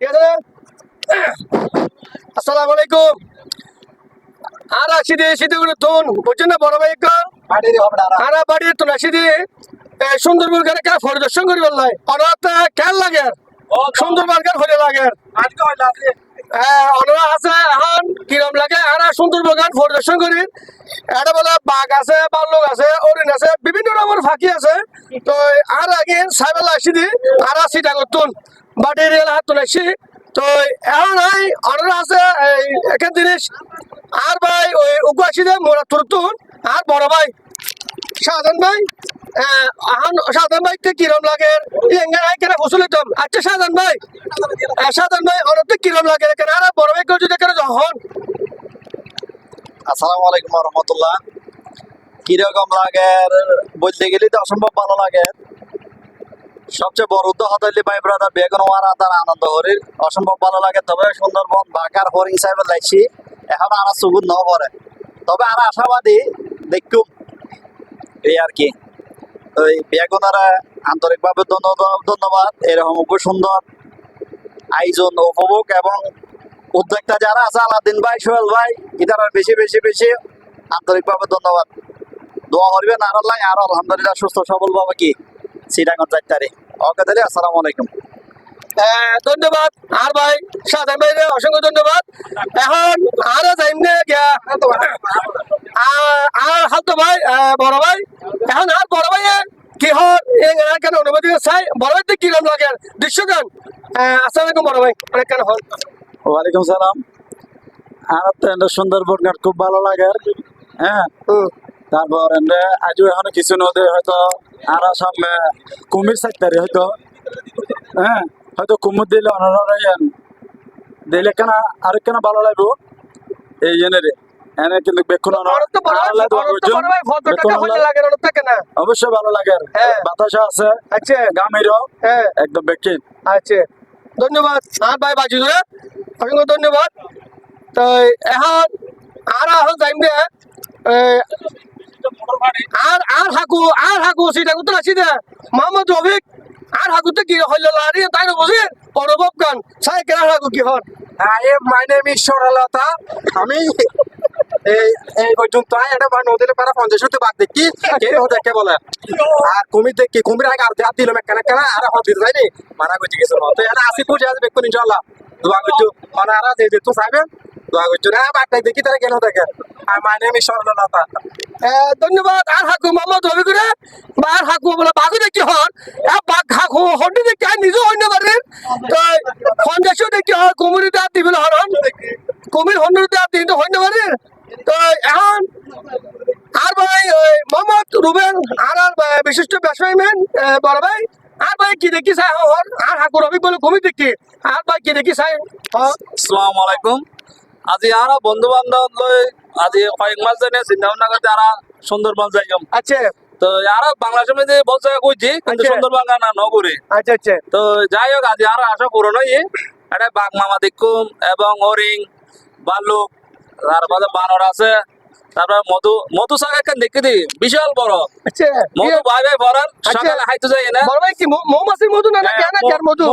ঠিক আছে? আসসালামু আলাইকুম। আর আসিদি সিদি করে তুন বুঝছেন না বড় ভাই আর বাড়ি তুন আসিদি সুন্দরবন গানে কা পরিদর্শন করি বললাই অনাথ কেন লাগে সুন্দরবন গান হলে লাগে অনাথ আছে এখন কিরম লাগে আর সুন্দরবন গান পরিদর্শন করি এটা বলে বাঘ আছে বাল্লুক আছে হরিণ আছে বিভিন্ন রকমের ফাঁকি আছে তো আর আগে সাইবেলা আসিদি আর সিটা করতুন বাড়ি রেল হাত তুলে আসি তো এখন অনাথ আছে এখান জিনিস আর ভাই ওই উগু আসিদে মোরা তুরতুন আর বড় ভাই শাহজাহান ভাই শাহজাহান ভাইকে কিরম লাগে কেন ফসল হইতাম আচ্ছা শাহজাহান ভাই অনেক কিরম লাগে কেন আর বড় ভাই কেউ যদি কেন যখন আসসালামু আলাইকুম রহমতুল্লাহ। কিরকম লাগে বলতে গেলে তো অসম্ভব ভালো লাগে। সবচেয়ে বড় উদ্যোগ হতাইলে ভাই ব্রাদার বেগুন ওয়ারা তার আনন্দ হরির অসম্ভব ভালো লাগে। তবে সুন্দরবন বাঘার হরিণ সাহেব লাগছি এখন আর সুগুদ ন করে তবে আর আশাবাদী দেখুম এই আর কি ওই বেগুনারা আন্তরিকভাবে ধন্যবাদ। এরকম খুব সুন্দর আয়োজন উপভোগ এবং উদ্যোক্তা যারা আছে আলাদিন ভাই সোহেল ভাই ইতারা বেশি বেশি বেশি আন্তরিকভাবে ধন্যবাদ। দোয়া করবেন আর আল্লাহ আর আলহামদুলিল্লাহ সুস্থ সবল ভাবে কি সিটাগঞ্জ 4 তারিখ। ওকে তাহলে আসসালামু আলাইকুম। ধন্যবাদ আর ভাই শাহজাহান ভাই অসংখ্য ধন্যবাদ। এখন আর যাইমনে গিয়া আর হালতো ভাই বড় ভাই এখন আর বড় ভাই কি হর কেন অনুমতি চাই বড় ভাই কিরম লাগে দৃশ্য গান আসসালামু আলাইকুম বড় ভাই অনেক কেন হল ওয়ালাইকুম সালাম। আর তো সুন্দরবন গান খুব ভালো লাগে। হ্যাঁ তারপর আজও এখন কিছু নদী হয়তো আর সামনে কুমির 4 তারিখ হয়তো হ্যাঁ হয়তো কুমির দিলে অনারায়ণ দিলে কেন আর কেন ভালো লাগবো এই জন্য রে এনে কিন্তু বেক্ষণ অবশ্যই ভালো লাগে বাতাসা আছে আচ্ছা গামেরও একদম বেক্ষিন আচ্ছা ধন্যবাদ আর ভাই বাজি ধরে অসংখ্য ধন্যবাদ। তো এখন আর এখন যাইম দে আর হাকু সেটা তো আসি দে মোহাম্মদ রফিক আর হাকুতে কি হইল লারি তাই না বুঝি অনুভব গান সাই কেন হাকু কি হন মাই নেম ইজ সরলতা। আমি এই পর্যন্ত এটা নদীর পারা 50 হতে বাদ দেখি দেখে বলে আর কুমির দেখি কুমির আগে আর দিল কেন কেন আর এখন দিতে যায়নি মানা করছি কিছু তো এটা আসি পুজো আসবে দেখুন ইনশাল্লাহ দোয়া করছো মানে আর যেহেতু চাইবেন দোয়া করছো না বাটটাই দেখি তারা কেন দেখে আর মাই নেম ইজ সরলতা। ধন্যবাদ আর হাকু মোহাম্মদ রফিক রে বা আর হাকু বলে বাঘু দেখি হন বাঘ হাকু হন্ডি দেখি আর নিজেও হইন পারেন তো সন্দেশও দেখি হন কুমির দাঁত দিবিল হন কুমির হন্ডুর দাঁত দিন তো হইন পারেন তো এখন আর ভাই মোহাম্মদ রুবেল আর বিশিষ্ট ব্যবসায়ীম্যান বড় ভাই আর ভাই কি দেখি চাই হন আর হাকু রফিক বলে কুমির দেখি আর ভাই কি দেখি চাই আসসালামু আলাইকুম। আজি আর বন্ধু বান্ধব লই আজি কয়েক মাস জানে চিন্তা ভাবনা করতে আর সুন্দরবন যাইম। আচ্ছা তো আর বাংলা সমিতি বলছে কইছি কিন্তু সুন্দরবন গানা নগরে আচ্ছা আচ্ছা তো যাই হোক আজি আর আশা করো নই এটা বাঘ মামা দেখুম এবং হরিং ভাল্লুক তারপরে বানর আছে তারপরে মধু শাক একখান দেখে দি বিশাল বড় আচ্ছা মধু ভাই ভাই ভরার সকালে হাইতে যাই না বড় ভাই কি মৌমাছির মধু না নাকি না কার মধু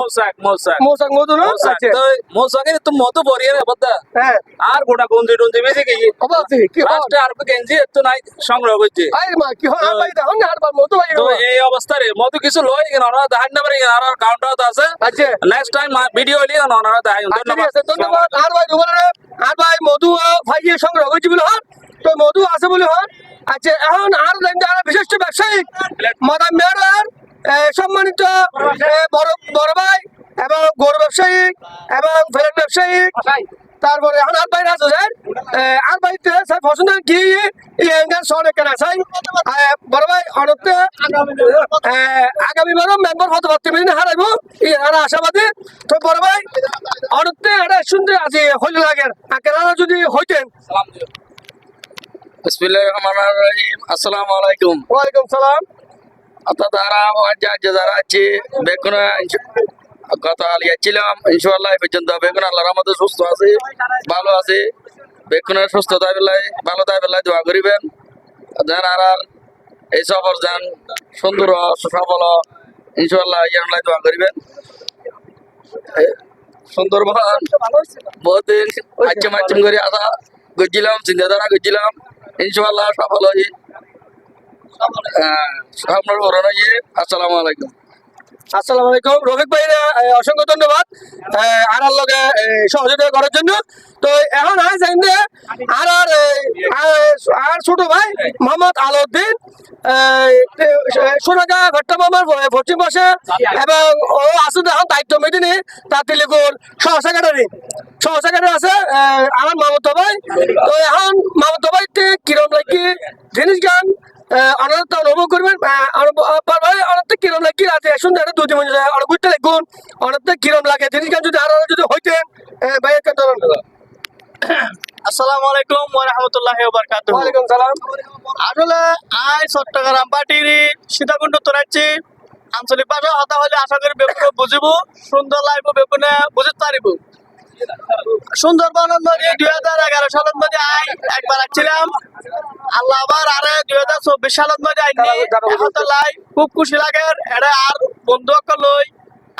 মৌসাক মধু না আচ্ছা তো মৌসাকের তো মধু ভরিয়ে রে বদ্দা হ্যাঁ আর গোটা গঞ্জি টঞ্জি বেশি কি অবাসি কি লাস্টে আর গেঞ্জি একটু নাই সংগ্রহ করছে আই মা কি হয় আর ভাই দেখুন না আর মধু ভাই তো এই অবস্থায় মধু কিছু লই কেন ওরা দেখান না পারে আর কাউন্টার আছে আচ্ছা নেক্সট টাইম ভিডিও হলি ওনারা দেখাই ধন্যবাদ আর ভাই দুবারে আর ভাই মধু ভাইয়ের সংগ্রহ করছি বলে হন তো মধু আছে বলে হন আচ্ছা এখন আর যারা বিশিষ্ট ব্যবসায়ী মাদাম মেয়র সম্মানিত বড় ভাই এবং গরু ব্যবসায়ী এবং ফেরেন ব্যবসায়ী তারপরে এখন আর ভাই আছে স্যার আর ভাইতে স্যার পছন্দ কি গান শোনে কেন চাই বড় ভাই অনতে আগামী বারও মেম্বার হতে পারতে হারাইব আর আশাবাদী তো বড় ভাই অনতে এটা শুনতে আজ হইলে লাগে কেনারা যদি হইতেন আসসালামু আলাইকুম। ওয়ালাইকুম সালাম। যারা যারা আছে বেগুন কথা লিয়াছিলাম ইনশাআল্লাহ এই পর্যন্ত বেগুন আল্লাহর রহমতে সুস্থ আছে ভালো আছে বেগুনের সুস্থতা বেলায় ভালো তাই বেলায় দোয়া করিবেন যেন আর এই সফর যান সুন্দর সফল ইনশাআল্লাহ ইয়ার দোয়া করিবেন। সুন্দরবন বহুত দিন আচ্ছা মাচ্ছম করে আসা গেছিলাম, চিন্তাধারা গেছিলাম, ইনশাআল্লাহ সফল হই। আপনার বড় নয়। আসসালামু আলাইকুম। আসসালামু আলাইকুম রফিক ভাই, অসংখ্য ধন্যবাদ আর লগে সহযোগিতা করার জন্য। তো এখন আয় যাইম যে আর ছোট ভাই মোহাম্মদ আলাউদ্দিন সোনাগা ঘট্টা মামার পশ্চিম পাশে, এবং ও আসলে এখন দায়িত্ব মেদিনী তার তেলেগুর সহ সেক্রেটারি আছে আমার মামতো ভাই। তো এখন মামতো ভাই কিরম লাগি জিনিস গান অনেক অনুভব করবেন, অনেক কিরম লাগে রাতে সুন্দর দুটি মনে যায় অনেক ঘুরতে লাগুন, অনেক কিরম লাগে জিনিস গান যদি আরো যদি হইতেন ভাই একটা ধরুন। আসসালামু আলাইকুম ওয়া রাহমাতুল্লাহি ওয়া বারাকাতুহু। ওয়ালাইকুম সালাম। আসলে আই চট্টগ্রাম পার্টির সীতাকুণ্ড তোরাচ্ছি আঞ্চলিক ভাষা হতা হলে আশা করি বেগুনে বুঝিব, সুন্দর লাগবে বেগুনে বুঝতে পারিব। সুন্দরবনের মধ্যে 2011 সালের মধ্যে আই একবার আসছিলাম, আল্লাহ আবার আরে 2024 সালের মধ্যে আইনি। এখন তো লাই খুব খুশি লাগে, এটা আর বন্ধু অক্কল লই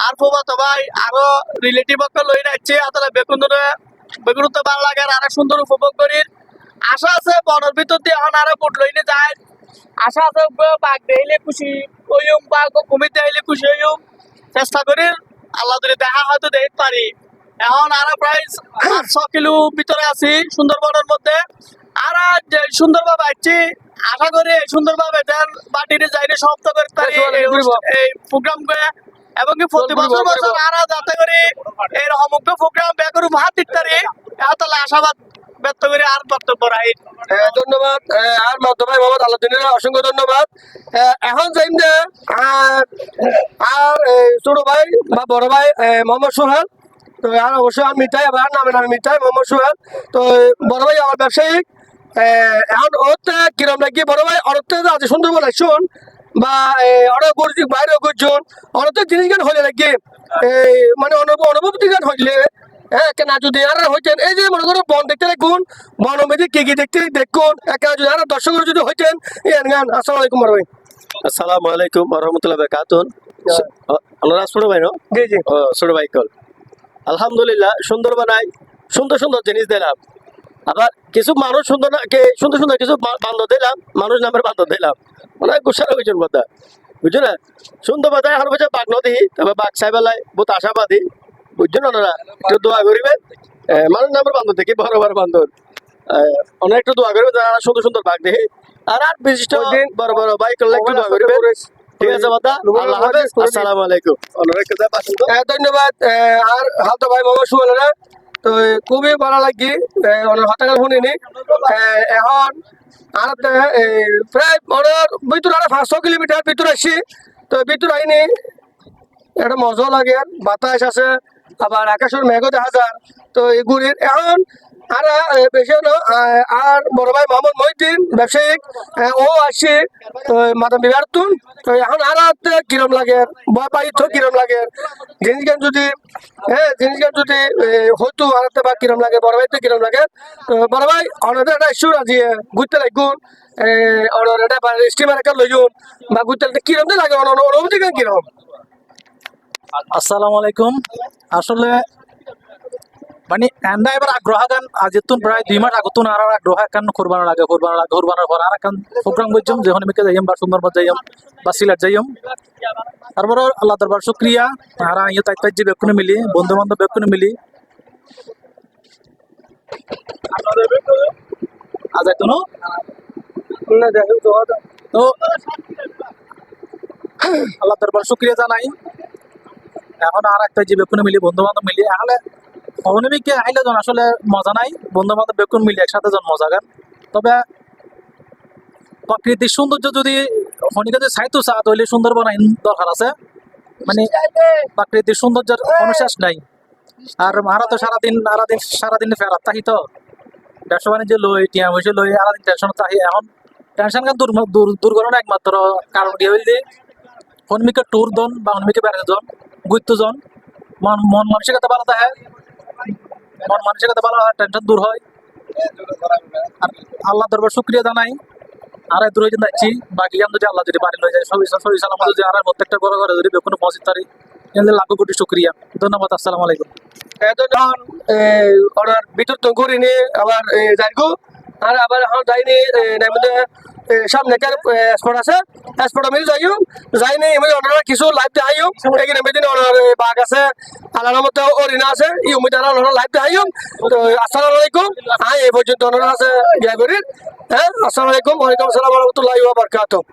আর ফুফাতো ভাই আরো রিলেটিভ অক্কল লই যাচ্ছে। আসলে বেগুন তো ভালো লাগে আর সুন্দর উপভোগ করি। আশা আছে বনের ভিতর দিয়ে এখন আরো বুট লইনে যায়, আশা আছে বাঘ দেখলে খুশি হইম বা কুমির দেখলে খুশি হইম। চেষ্টা করি আল্লাহ যদি দেখা হয়তো দেখতে পারি। এখন আরো প্রায় 500 কিলো ভিতরে আছি সুন্দরবনের মধ্যে। আর যে সুন্দরভাবে আসছি, আশা করি এই সুন্দরভাবে বাটির যাইলে সমাপ্ত করতে পারি এই প্রোগ্রাম করে, এবং কি প্রতি বছর বছর আর যাতে করে এই সমগ্র প্রোগ্রাম বেগর উপহার দিতে পারি। তাহলে আশাবাদ ব্যক্ত করে আর বক্তব্য রাখি। ধন্যবাদ আর মামতো ভাই মোহাম্মদ আলাউদ্দিনের অসংখ্য ধন্যবাদ। এখন যাইম যে আর ছোট ভাই বা বড় ভাই মোহাম্মদ সোহেল। তো আর অবশ্যই আর মিঠাই আবার নামে মিঠাই মোহাম্মদ সোহেল। তো বড় ভাই আমার ব্যবসায়িক এখন ওতে কিরম লাগি বড় ভাই অনেকটা আছে সুন্দরবন আসুন বা অনেক গর্জি বাইরে গর্জন অনেক জিনিস গান হইলে লাগি মানে অনুভূতি গান হইলে কেনা যদি আর হইতেন এই যে মনে করো বন দেখতে লাগুন বন মেঝে কি দেখতে দেখুন একেবারে যদি আর দর্শক যদি হইতেন গান। আসসালামু আলাইকুম বড় ভাই। আসসালামু আলাইকুম ওয়া রাহমাতুল্লাহি ওয়া বারাকাতুহু। আল্লাহ ছোট ভাই জি জি ছোট ভাই কল আলহামদুলিল্লাহ সুন্দর বানাই, সুন্দর সুন্দর জিনিস দিলাম। আবার কিছু মানুষ সুন্দর সুন্দর কিছু বান্ধব দিলাম, মানুষ নামের বান্ধব দিলাম। অনেক গুসার হয়েছেন কথা বুঝছো না। সুন্দর বাধায় এখন বলছে বাঘ নদী তবে বাঘ সাইবেলায় বহুত আশাবাদী বুঝছেন ওনারা। একটু দোয়া করিবেন মানুষ নামের বান্ধব দেখি বড় বড় বান্ধব অনেক একটু দোয়া করবেন যারা সুন্দর সুন্দর বাঘ দেখে। আর বিশিষ্ট বড় বড় বাইক করলে একটু দোয়া করবেন। ঠিক আছে বাদা, আল্লাহ হাফেজ, আসসালামু আলাইকুম। ধন্যবাদ আর হালতো ভাই মোহাম্মদ সোহেলরা। তো খুবই ভালো লাগি হতাকাল শুনিনি এখন আর প্রায় মনের ভিতরে আর 500 কিলোমিটার ভিতরে আসছি। তো ভিতরে আইনি একটা মজা লাগে, বাতাস আছে আবার আকাশের মেঘও দেখা যায়। তো এগুলির এখন আর বেশি আর বড় ভাই মোহাম্মদ মহিউদ্দিন ব্যবসায়িক ও আসছে মাদাম বিবারতুন। তো এখন আর কিরম লাগে বয় পাইত কিরম লাগে জিনিস গান যদি জিনিস গান যদি হয়তো আর বা কিরম লাগে বড় ভাই তো কিরম লাগে। তো বড় ভাই অনেক একটা ইস্যুর আজি ঘুরতে লাগুন একটা স্টিমার একটা লইগুন বা ঘুরতে কিরম লাগে অনুভূতি কিরম। আসসালামু আলাইকুম। আসলে মানে এন্দা এবার আগ্রহ গান আজিতুন প্রায় 2 মাস আগতুন আর আগ্রহ কান কুরবানোর পর আর কান প্রোগ্রাম করছম যখন আমি যাইম বা সুন্দরবন যাইম বা সিলেট যাইম। তারপর আল্লাহ দরবার শুকরিয়া আর ইয়ে তাই যে বেকুনে মিলি বন্ধু বান্ধব বেকুনে মিলি আজ এখনো না দেখো তো আল্লাহ দরবার শুকরিয়া জানাই। এখন আর একটা যে বেকুনে মিলি বন্ধু বান্ধব মিলি আহলে অবনমিকে আইলে জন আসলে মজা নাই, বন্ধু বান্ধব বেকুন মিলি একসাথে জন মজা গান। তবে প্রাকৃতিক সৌন্দর্য যদি খনিকে যদি চাইতো চা তৈলে সুন্দরবন আইন দরকার আছে। মানে প্রাকৃতিক সৌন্দর্যের কোনো শেষ নাই। আর মারা তো সারাদিন ফেরাত থাকি তো ব্যবসা বাণিজ্য লই টিয়া বসে লই সারাদিন টেনশন থাকি। এখন টেনশন গান দুর্ঘটনা একমাত্র কারণ কি হইলে হনমিকে ট্যুর দন বা হনমিকে বেড়াতে জন ঘুরতে জন মন মানসিকতা ভালো থাকে, মন মানসিকতা ভালো হয়, টেনশন দূর হয়। আর আল্লাহ দরবার শুকরিয়া জানাই আর দূর হয়ে যাচ্ছি। বাকি গান যদি আল্লাহ যদি বাড়ি লয়ে যায় সবই সালাম যদি আর প্রত্যেকটা ঘরে ঘরে যদি কোনো মসজিদ তারি লাখো কোটি শুকরিয়া। ধন্যবাদ। আসসালামু আলাইকুম। এখন অর্ডার ভিতর তো করিনি আবার যাইগো আর আবার এখন যাইনি সামনে স্পট আছে স্পট আমি যাইও যাইনি আমি অর্ডার কিছু লাইভ দেখাইও এখানে মেদিন অর্ডার বাঘ আছে আলার মধ্যে অরিনা আছে ই উমিদ অর্ডার লাইভ দেখাইও তো আসসালামু আলাইকুম এই পর্যন্ত অর্ডার আছে ইয়া করি হ্যাঁ আসসালামু আলাইকুম ওয়ালাইকুম আসসালাম ওয়া রাহমাতুল্লাহি ওয়া বারাকাতুহু